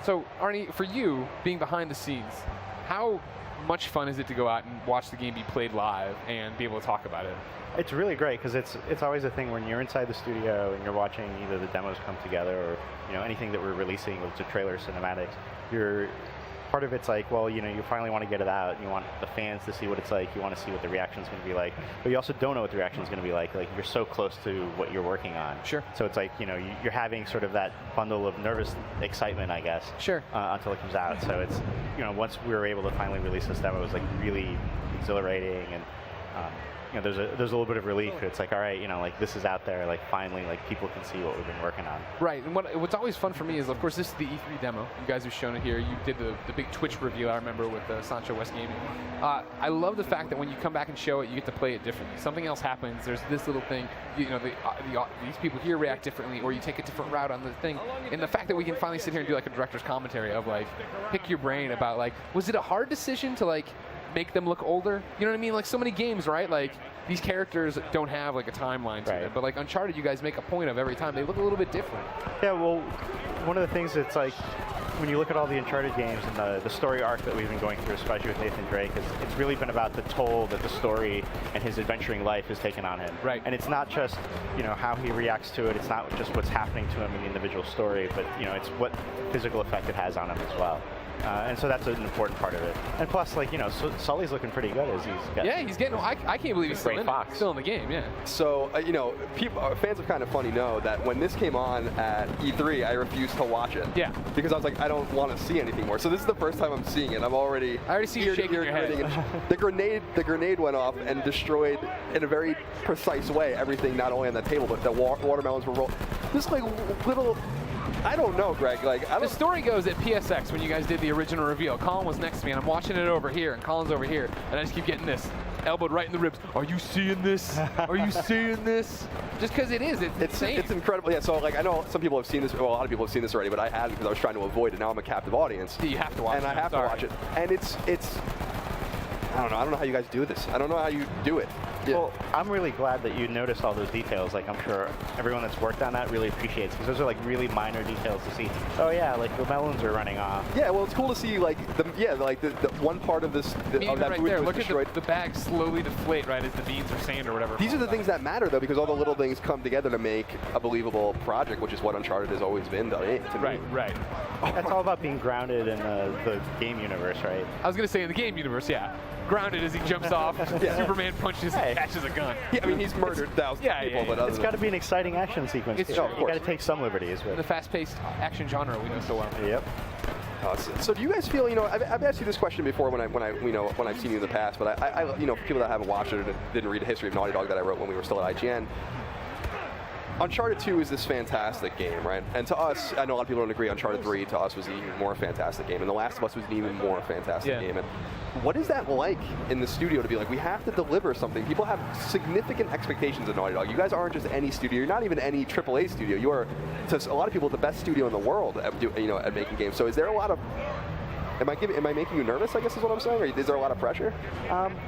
So, Arnie, for you, being behind the scenes, how much fun is it to go out and watch the game be played live and be able to talk about it? It's really great because it's always a thing when you're inside the studio and you're watching either the demos come together or anything that we're releasing with the trailer cinematics. Part of it's like, well, you finally want to get it out, and you want the fans to see what it's like, you want to see what the reaction's going to be like, but you also don't know what the reaction's going to be like you're so close to what you're working on. Sure. So it's like, you're having sort of that bundle of nervous excitement, I guess. Sure. Until it comes out. So it's, once we were able to finally release this demo, it was like really exhilarating, and there's a little bit of relief. It's like, all right, this is out there, finally, people can see what we've been working on. Right, and what's always fun for me is, of course, this is the E3 demo. You guys have shown it here. You did the big Twitch reveal, I remember, with Sancho West Gaming. I love the fact that when you come back and show it, you get to play it differently. Something else happens. There's this little thing, these people here react differently, or you take a different route on the thing. And the fact that we can finally sit here and do a director's commentary of pick your brain about was it a hard decision to make them look older? You know what I mean? So many games, right? These characters don't have a timeline to them, but Uncharted, you guys make a point of every time they look a little bit different. Yeah, well, one of the things that's when you look at all the Uncharted games and the story arc that we've been going through, especially with Nathan Drake, it's really been about the toll that the story and his adventuring life has taken on him. Right. And it's not just how he reacts to it. It's not just what's happening to him in the individual story, but it's what physical effect it has on him as well. And so that's an important part of it. And plus, Sully's looking pretty good as he's getting. Yeah, he's getting. I can't believe he's still in the game. Yeah. So fans of Kind of Funny know that when this came on at E3, I refused to watch it. Yeah. Because I was like, I don't want to see anything more. So this is the first time I'm seeing it. I already see you shaking your head. The grenade went off and destroyed in a very precise way everything, not only on the table, but the watermelons were rolled. Just little. I don't know, Greg. The story goes at PSX when you guys did the original reveal. Colin was next to me, and I'm watching it over here, and Colin's over here, and I just keep getting this elbowed right in the ribs. Are you seeing this? Are you seeing this? Just because it is, it's insane. It's incredible. Yeah. So I know some people have seen this. Well, a lot of people have seen this already, but I hadn't because I was trying to avoid it. Now I'm a captive audience. You have to watch it. And I have to watch it. And it's. I don't know. I don't know how you guys do this. I don't know how you do it. Yeah. Well, I'm really glad that you noticed all those details. I'm sure everyone that's worked on that really appreciates, because those are really minor details to see. Oh yeah, the melons are running off. Yeah, well, it's cool to see the one part of this of that right there. Look at the bag slowly deflate right as the beans or sand or whatever. These are the things that matter though, because all the little things come together to make a believable project, which is what Uncharted has always been to me. Right. That's all about being grounded in the game universe, right? I was gonna say in the game universe, yeah. Grounded as he jumps off. Yeah. Superman punches and catches a gun. Yeah, I mean he's murdered thousands of people, but it's got to be an exciting action sequence. It's true. You got to take some liberties with the fast-paced action genre we know so well. Yep. So do you guys feel? I've asked you this question before when I've seen you in the past, but I for people that haven't watched it or didn't read the history of Naughty Dog that I wrote when we were still at IGN. Uncharted 2 is this fantastic game, right? And to us, I know a lot of people don't agree, Uncharted 3 to us was an even more fantastic game, and The Last of Us was an even more fantastic game. And what is that like in the studio to be we have to deliver something? People have significant expectations of Naughty Dog. You guys aren't just any studio. You're not even any AAA studio. You are, to a lot of people, the best studio in the world at making games. So is there a lot of... Am I making you nervous, I guess is what I'm saying? Or is there a lot of pressure?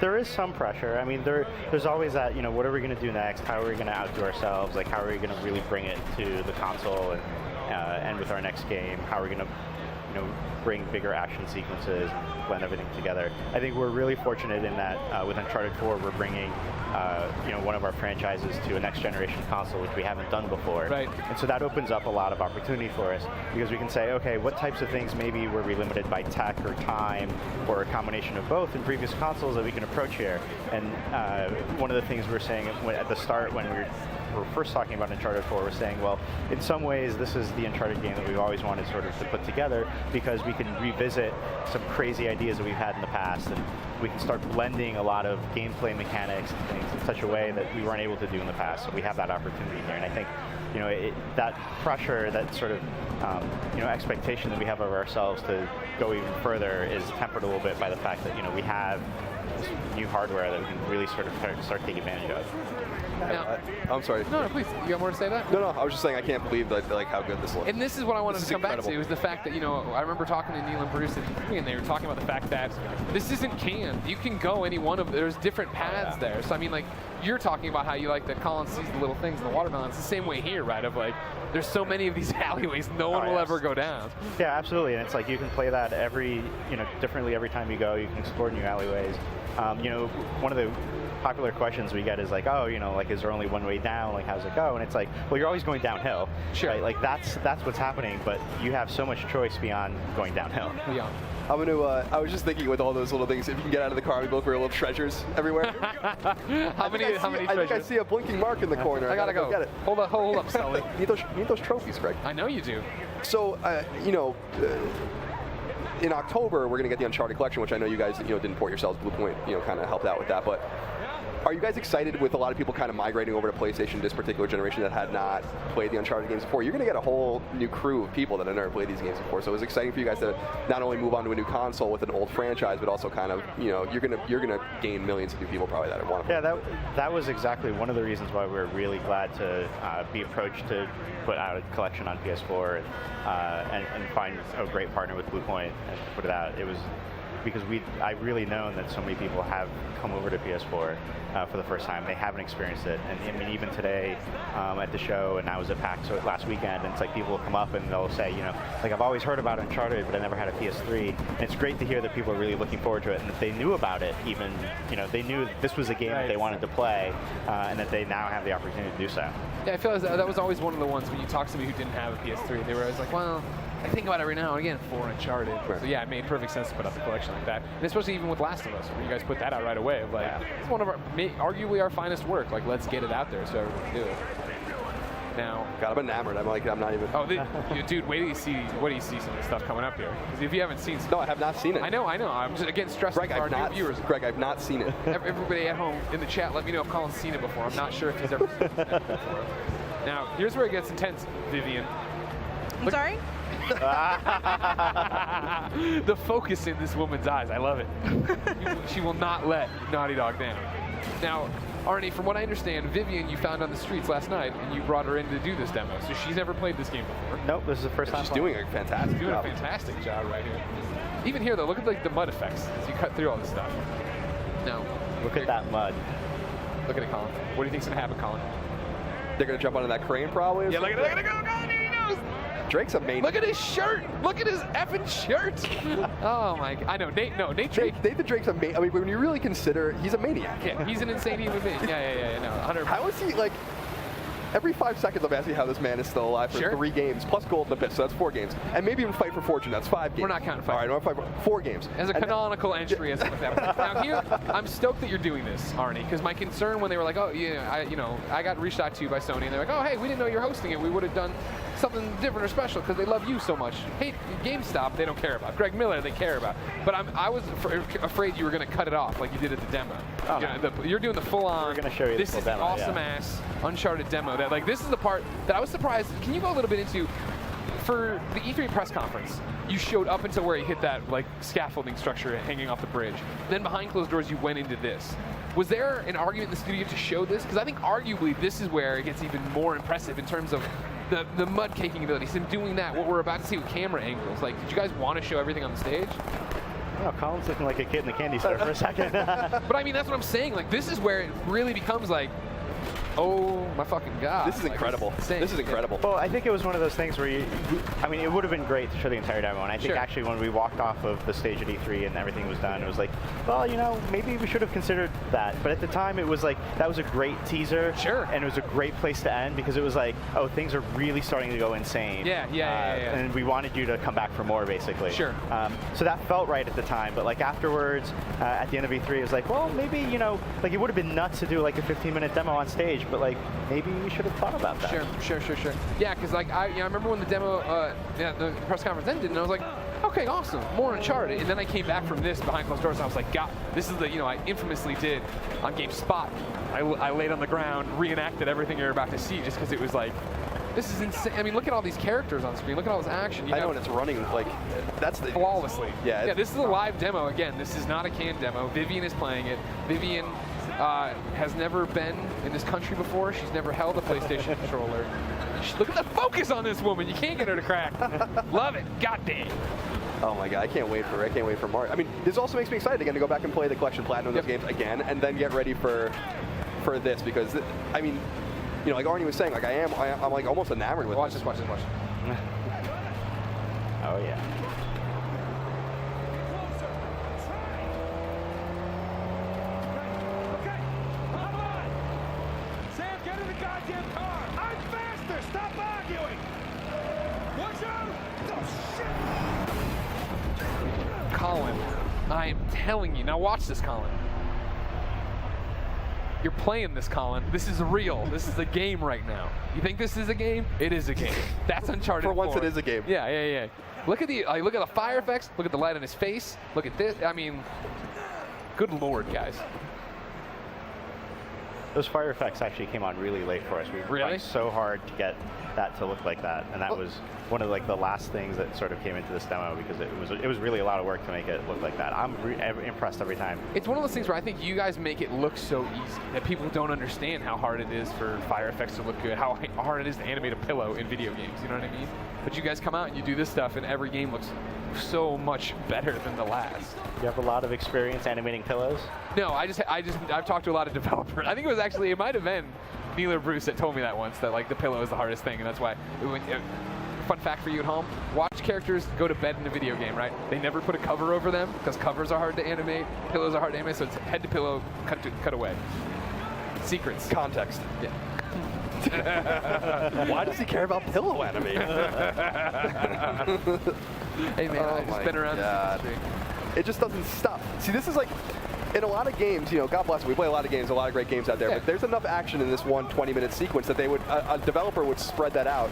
There is some pressure. I mean, there's always that, what are we going to do next? How are we going to outdo ourselves? How are we going to really bring it to the console and with our next game? How are we going to, bring bigger action sequences, blend everything together? I think we're really fortunate in that with Uncharted 4, we're bringing one of our franchises to a next generation console, which we haven't done before. Right. And so that opens up a lot of opportunity for us, because we can say, okay, what types of things maybe were we limited by tech or time or a combination of both in previous consoles that we can approach here? And one of the things we're saying at the start when we were first talking about Uncharted 4, we're saying, well, in some ways this is the Uncharted game that we've always wanted sort of to put together, because we can revisit some crazy ideas that we've had in the past, and we can start blending a lot of gameplay mechanics and things in such a way that we weren't able to do in the past. So we have that opportunity here, and I think that pressure, that sort of expectation that we have of ourselves to go even further is tempered a little bit by the fact that we have this new hardware that we can really sort of start taking advantage of. Now, I'm sorry. No, please. You got more to say that? No, I was just saying I can't believe how good this looks. And this is what I wanted to come incredible. back to, is the fact that, I remember talking to Neil and Bruce at E3, and they were talking about the fact that this isn't canned. You can go any one of, there's different paths there. So, I mean, you're talking about how you like that Colin sees the little things in the watermelon. It's the same way here, right? Of like, there's so many of these alleyways, no one will ever go down. Yeah, absolutely. And it's like you can play that differently every time you go. You can explore new alleyways. One of the popular questions we get is like, oh, like, is there only one way down? Like, how's it go? And it's like, well, you're always going downhill. Sure. Right? Like, that's what's happening, but you have so much choice beyond going downhill. Yeah. I was just thinking with all those little things, if you can get out of the car, we look for little treasures everywhere. How many treasures? I think I see a blinking mark in the corner. I gotta go. Get it. Hold up, Sully. need those trophies, Greg. I know you do. So, in October, we're going to get the Uncharted collection, which I know you guys, didn't port yourselves. Blue Point, kind of helped out with that. But are you guys excited with a lot of people kind of migrating over to PlayStation this particular generation that had not played the Uncharted games before? You're going to get a whole new crew of people that have never played these games before. So it was exciting for you guys to not only move on to a new console with an old franchise, but also kind of, you're going to gain millions of new people probably that want to play. Yeah, that was exactly one of the reasons why we were really glad to be approached to put out a collection on PS4 and find a great partner with Blue Point and put it out. It was because I've really known that so many people have come over to PS4 for the first time. They haven't experienced it. And I mean, even today at the show, and I was at PAX last weekend, and it's like people will come up and they'll say, like, I've always heard about Uncharted, but I never had a PS3. And it's great to hear that people are really looking forward to it, and that they knew about it even, they knew this was a game that they wanted to play, and that they now have the opportunity to do so. Yeah, I feel as that was always one of the ones when you talk to somebody who didn't have a PS3, they were always like, well, I think about it every now and again for Uncharted. Right. So yeah, it made perfect sense to put out the collection like that. And especially even with Last of Us, where you guys put that out right away. Like, it's one of arguably our finest work. Like, let's get it out there so everyone can do it. Now, God, I'm enamored. I'm not even. Oh, dude, wait till you see some of the stuff coming up here. Because if you haven't seen, no, I have not seen it. I know. I'm just again stressing for our new viewers. Greg, I've not seen it. Everybody at home in the chat, let me know if Colin's seen it before. I'm not sure if he's ever seen it before. Now, here's where it gets intense, Vivian. I'm sorry? The focus in this woman's eyes, I love it. She will not let Naughty Dog down. Now, Arnie, from what I understand, Vivian you found on the streets last night, and you brought her in to do this demo. So she's never played this game before. Nope, this is the first time. She's doing a fantastic job. Doing a fantastic job right here. Even here, though, look at like the mud effects as you cut through all this stuff. Now, look at that mud. Look at it, Colin. What do you think's gonna happen, Colin? They're gonna jump onto that crane, probably. Yeah, look at it. Go, he knows. Drake's a maniac. Look at his shirt. Look at his effing shirt. Oh my! I know Nate. No, Nate Drake. Nathan Drake's a maniac. I mean, when you really consider, he's a maniac. Yeah, he's an insane human being. Yeah. No, 100%. How is he like? Every 5 seconds, I'm asking how this man is still alive for 3 games, plus Golden Abyss, so that's 4 games. And maybe even Fight for Fortune, that's 5 games. We're not counting 5. All right, no, 4 games. As a canonical entry, as with that. Now here, I'm stoked that you're doing this, Arnie, because my concern when they were like, oh, yeah, I got reached out to by Sony, and they're like, oh, hey, we didn't know you're hosting it. We would have done something different or special because they love you so much. Hey, GameStop, they don't care about. Greg Miller, they care about. But I was afraid you were going to cut it off like you did at the demo. Oh, you're doing the full-on. We're going to show you this the is demo, the awesome-ass Uncharted demo. That this is the part that I was surprised. Can you go a little bit into, for the E3 press conference, you showed up until where you hit that scaffolding structure hanging off the bridge. Then behind closed doors, you went into this. Was there an argument in the studio to show this? Because I think arguably this is where it gets even more impressive in terms of the mud caking abilities and doing that. What we're about to see with camera angles. Like, did you guys want to show everything on the stage? Oh, Colin's looking like a kid in the candy store for a second. But I mean, that's what I'm saying. Like, this is where it really becomes like, oh my fucking God. This is incredible. This is incredible. Well, I think it was one of those things where I mean, it would have been great to show the entire demo. And I think actually when we walked off of the stage at E3 and everything was done, it was like, well, maybe we should have considered that. But at the time, it was like, that was a great teaser. Sure. And it was a great place to end because it was like, oh, things are really starting to go insane. Yeah. And we wanted you to come back for more, basically. Sure. So that felt right at the time. But afterwards, at the end of E3, it was like, well, maybe, it would have been nuts to do a 15-minute demo on stage. But maybe we should have thought about that. Sure. Yeah, because I remember when the demo, the press conference ended, and I was like, okay, awesome, more Uncharted. And then I came back from this behind closed doors, and I was like, God, this is the I infamously did on GameSpot. I laid on the ground, reenacted everything you're about to see, just because it was like, this is insane. I mean, look at all these characters on screen. Look at all this action. I know, and it's running that's the flawlessly. Yeah. This is a live demo. Again, this is not a canned demo. Vivian is playing it. Vivian has never been in this country before. She's never held a PlayStation controller. Look at the focus on this woman. You can't get her to crack. Love it. God dang. Oh my God, I can't wait for Mario. I mean, this also makes me excited again to go back and play the Collection Platinum of those games again, and then get ready for for this because I mean, you know, like Arnie was saying, like I'm like almost enamored with Watch this. this, watch this, watch this. Oh yeah. Okay, come on! Sam, get in the goddamn car! I'm faster! Stop arguing! Watch out! Oh, shit! Colin, I am telling you. Now watch this, Colin. You're playing this, Colin. This is real. This is a game right now. You think this is a game? It is a game. That's Uncharted 4. For once, it is a game. Yeah, yeah, yeah. Look at the fire effects. Look at the light on his face. Look at this. I mean, good lord, guys. Those fire effects actually came on really late for us. We Really? tried so hard to get that to look like that, and that was one of like the last things that sort of came into this demo because it was really a lot of work to make it look like that. I'm impressed every time. It's one of those things where I think you guys make it look so easy that people don't understand how hard it is for fire effects to look good, how hard it is to animate a pillow in video games, you know what I mean? But you guys come out and you do this stuff and every game looks so much better than the last. You have a lot of experience animating pillows? No, I've talked to a lot of developers. I think it might have been Neil or Bruce that told me that once, that like the pillow is the hardest thing, and that's why. Fun fact for you at home, watch characters go to bed in a video game, right? They never put a cover over them because covers are hard to animate, pillows are hard to animate, so it's head to pillow, cut away. Secrets. Context. Yeah. Why does he care about pillow animation? Hey man, I've just been around this industry. It just doesn't stop. See, this is like, in a lot of games, you know, God bless them, we play a lot of games, a lot of great games out there, but there's enough action in this one 20-minute sequence that they would, a developer would spread that out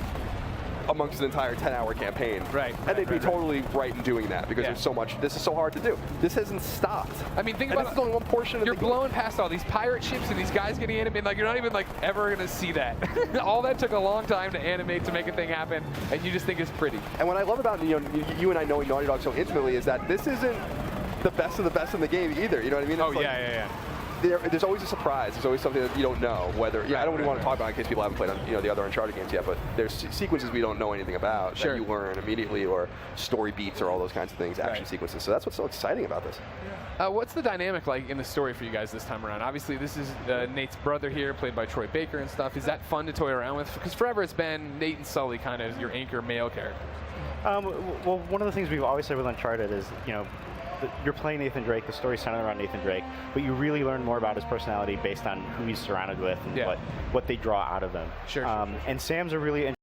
amongst an entire 10-hour campaign. Right. And they'd be totally right in doing that because there's so much, this is so hard to do. This hasn't stopped. I mean, think and about this is only one portion of You're the game. blowing past all these pirate ships and these guys getting animated, like you're not even like ever gonna see that. All that took a long time to animate to make a thing happen, and you just think it's pretty. And what I love about you and I knowing Naughty Dog so intimately is that this isn't the best of the best in the game either. You know what I mean? Oh it's like, yeah. There's always a surprise. There's always something that you don't know. Whether I don't really want to talk about it in case people haven't played the other Uncharted games yet. But there's sequences we don't know anything about that you learn immediately, or story beats, or all those kinds of things, action sequences. So that's what's so exciting about this. What's the dynamic like in the story for you guys this time around? Obviously, this is Nate's brother here, played by Troy Baker and stuff. Is that fun to toy around with? Because forever it's been Nate and Sully kind of your anchor male character. Well, one of the things we've always said with Uncharted is, you're playing Nathan Drake, the story's centered around Nathan Drake, but you really learn more about his personality based on who he's surrounded with and what they draw out of him. Sure. And Sam's a really